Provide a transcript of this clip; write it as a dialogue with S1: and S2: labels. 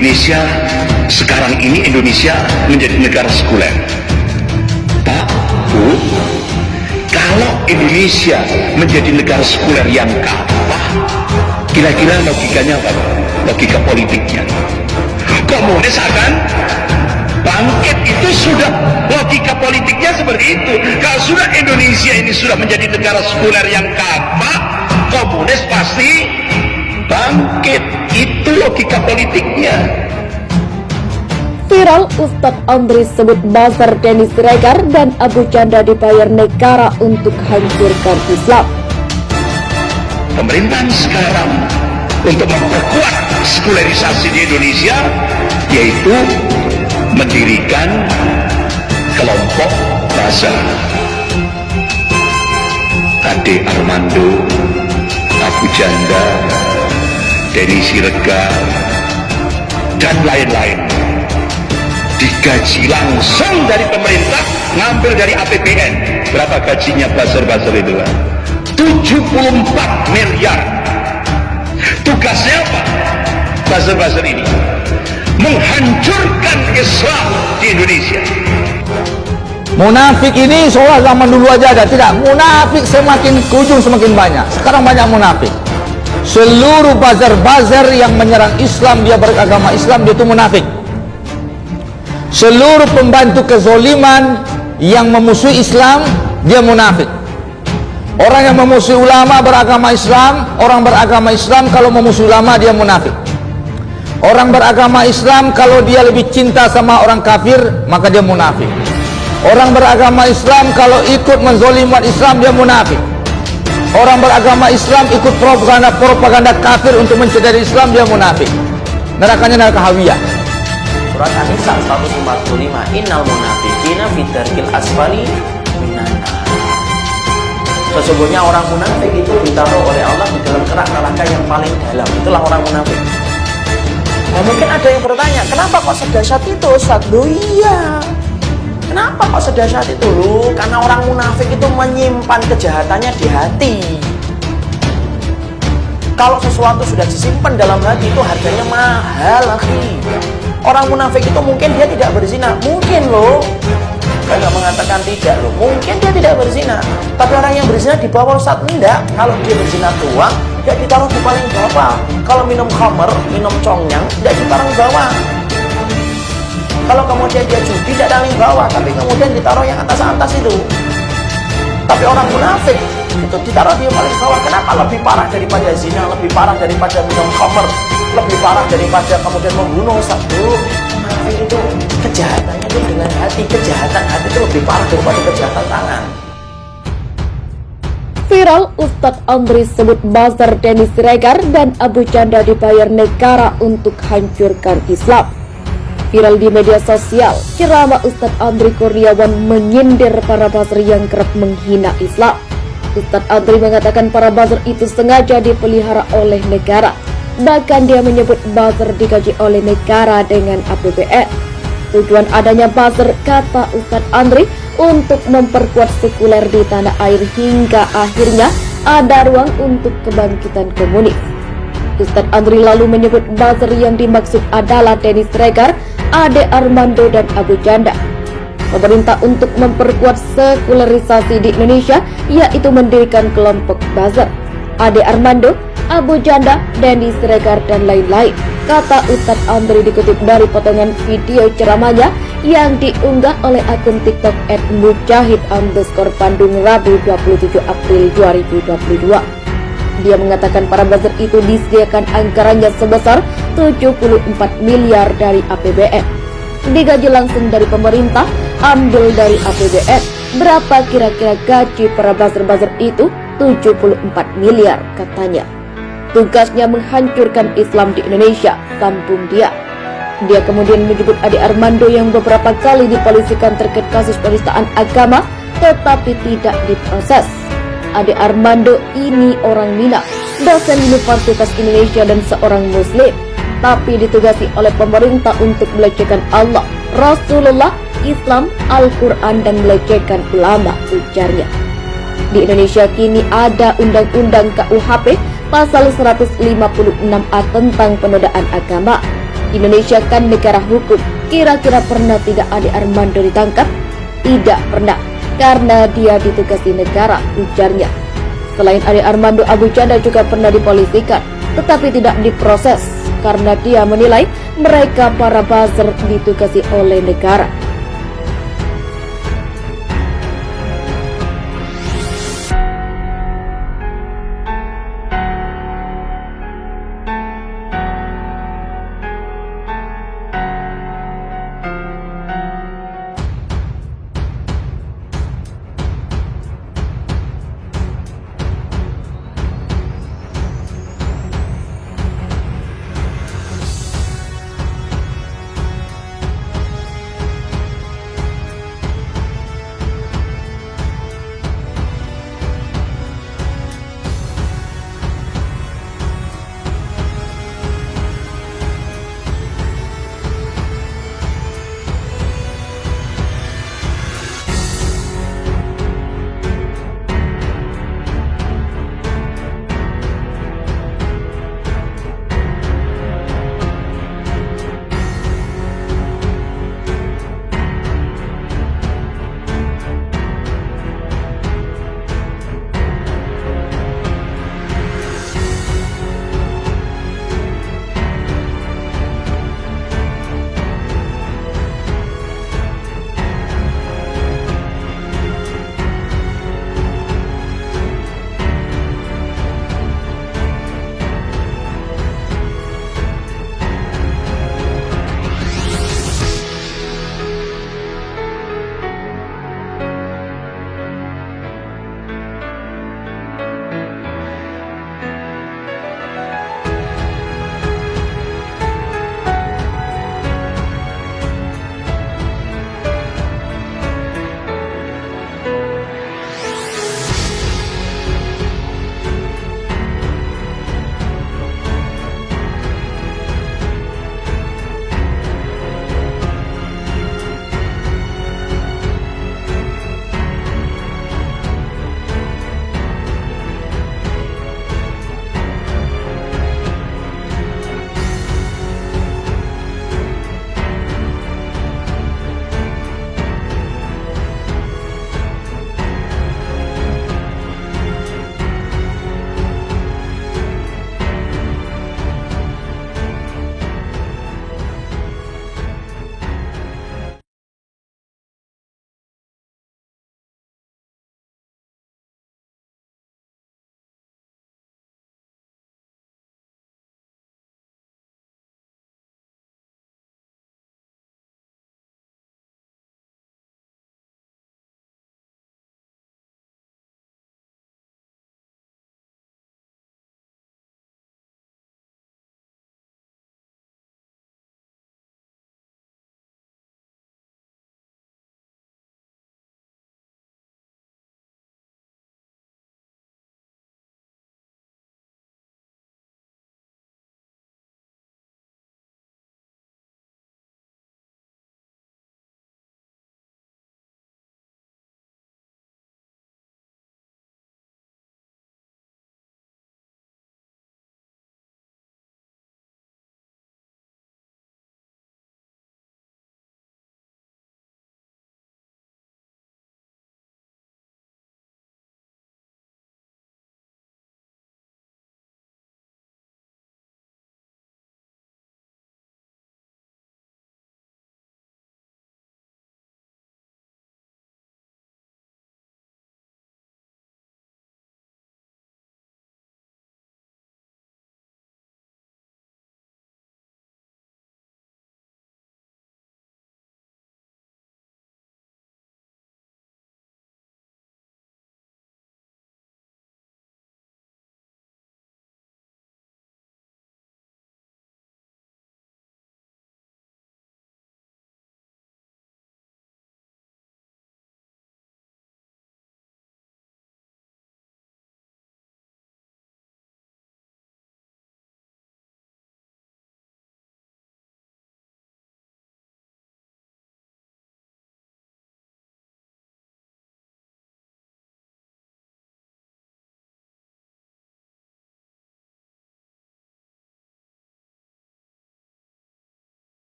S1: Indonesia sekarang ini Indonesia menjadi negara sekuler. Pak, Bu, kalau Indonesia menjadi negara sekuler yang kalah, kira-kira logikanya apa? Logika politiknya komunis akan bangkit. Itu sudah logika politiknya seperti itu. Kalau sudah Indonesia ini sudah menjadi negara sekuler yang kalah, komunis pasti bangkit. Itu logika politiknya.
S2: Viral, Ustadz Andri sebut buzzer Denny Siregar dan Abu Janda dibayar negara untuk hancurkan Islam.
S1: Pemerintahan sekarang untuk memperkuat sekularisasi di Indonesia, yaitu mendirikan kelompok buzzer. Ade Armando, Abu Janda, Denny Siregar, dan lain-lain digaji langsung dari pemerintah, ngambil dari APBN. Berapa gajinya buzzer-buzzer itu? 74 miliar. Tugasnya apa? Buzzer-buzzer ini menghancurkan Islam di Indonesia.
S3: Munafik ini seolah zaman dulu aja ada. Tidak, munafik semakin ke ujung semakin banyak. Sekarang banyak munafik. Seluruh buzzer-buzzer yang menyerang Islam, dia beragama Islam, dia itu munafik. Seluruh pembantu kezoliman yang memusuhi Islam, dia munafik. Orang yang memusuhi ulama beragama Islam, orang beragama Islam kalau memusuhi ulama dia munafik. Orang beragama Islam kalau dia lebih cinta sama orang kafir, maka dia munafik. Orang beragama Islam kalau ikut menzolim umat Islam, dia munafik. Orang beragama Islam ikut propaganda kafir untuk mencederai Islam, dia munafik. Nerakanya neraka hawiyah.
S4: Surat An-Nisa 145, innal munafiqina fi darkil asfali minan nar. Sesungguhnya orang munafik itu ditaruh oleh Allah di dalam kerak neraka yang paling dalam. Itulah orang munafik. Nah, mungkin ada yang bertanya, kenapa kok sedahsyat itu, Ustaz? Loh iya, kenapa kok sedahsyat itu? Loh, karena orang munafik itu menyimpan kejahatannya di hati. Kalau sesuatu sudah disimpan dalam hati itu harganya mahal, akhi. Orang munafik itu mungkin dia tidak berzina, mungkin loh. Saya nggak mengatakan tidak loh, mungkin dia tidak berzina. Tapi orang yang berzina di bawah, Ustaz, enggak. Kalau dia berzina tuang, dia ditaruh di paling bawah. Kalau minum khamr, minum congnyang, tidak ditaruh di bawah. Kalau kemudian dia judi, tidak paling bawah, tapi kemudian ditaruh yang atas-atas itu. Tapi orang munafik itu ditaruh di paling bawah. Kenapa? Lebih parah daripada zina, lebih parah daripada minum khamr, lebih parah daripada kemudian membunuh. Satu munafik itu kejahatannya itu dengan hati. Kejahatan hati itu lebih parah daripada kejahatan tangan.
S2: Viral, Ustadz Andri sebut buzzer Denny Siregar dan Abu Janda dibayar negara untuk hancurkan Islam. Viral di media sosial, ceramah Ustadz Andri Kurniawan menyindir para buzzer yang kerap menghina Islam. Ustadz Andri mengatakan para buzzer itu sengaja dipelihara oleh negara. Bahkan dia menyebut buzzer digaji oleh negara dengan APBN. Tujuan adanya buzzer, kata Ustadz Andri, untuk memperkuat sekuler di tanah air hingga akhirnya ada ruang untuk kebangkitan komunis. Ustadz Andri lalu menyebut buzzer yang dimaksud adalah Denny Siregar, Ade Armando, dan Abu Janda. Pemerintah untuk memperkuat sekularisasi di Indonesia yaitu mendirikan kelompok buzzer, Ade Armando, Abu Janda, Denny Siregar, dan lain-lain, kata Ustadz Andri dikutip dari potongan video ceramahnya yang diunggah oleh akun TikTok @mujahid_Bandung Rabu 27 April 2022. Dia mengatakan para buzzer itu disediakan anggarannya sebesar 74 miliar dari APBN. Digaji langsung dari pemerintah, ambil dari APBN. Berapa kira-kira gaji para buzzer-buzzer itu? 74 miliar, katanya. Tugasnya menghancurkan Islam di Indonesia, sambung dia. Dia kemudian menyebut Ade Armando yang beberapa kali dipolisikan terkait kasus penistaan agama tetapi tidak diproses. Ade Armando ini orang Minang, dosen Universitas Indonesia dan seorang muslim, tapi ditugasi oleh pemerintah untuk melecehkan Allah, Rasulullah, Islam, Al-Quran, dan melecehkan ulama, ujarnya. Di Indonesia kini ada Undang-Undang KUHP pasal 156A tentang penodaan agama. Indonesia kan negara hukum. Kira-kira pernah tidak Ade Armando ditangkap? Tidak pernah, karena dia ditugasi negara, ujarnya. Selain Ade Armando, Abu Chandra juga pernah dipolisikan, tetapi tidak diproses karena dia menilai mereka para buzzer ditugasi oleh negara.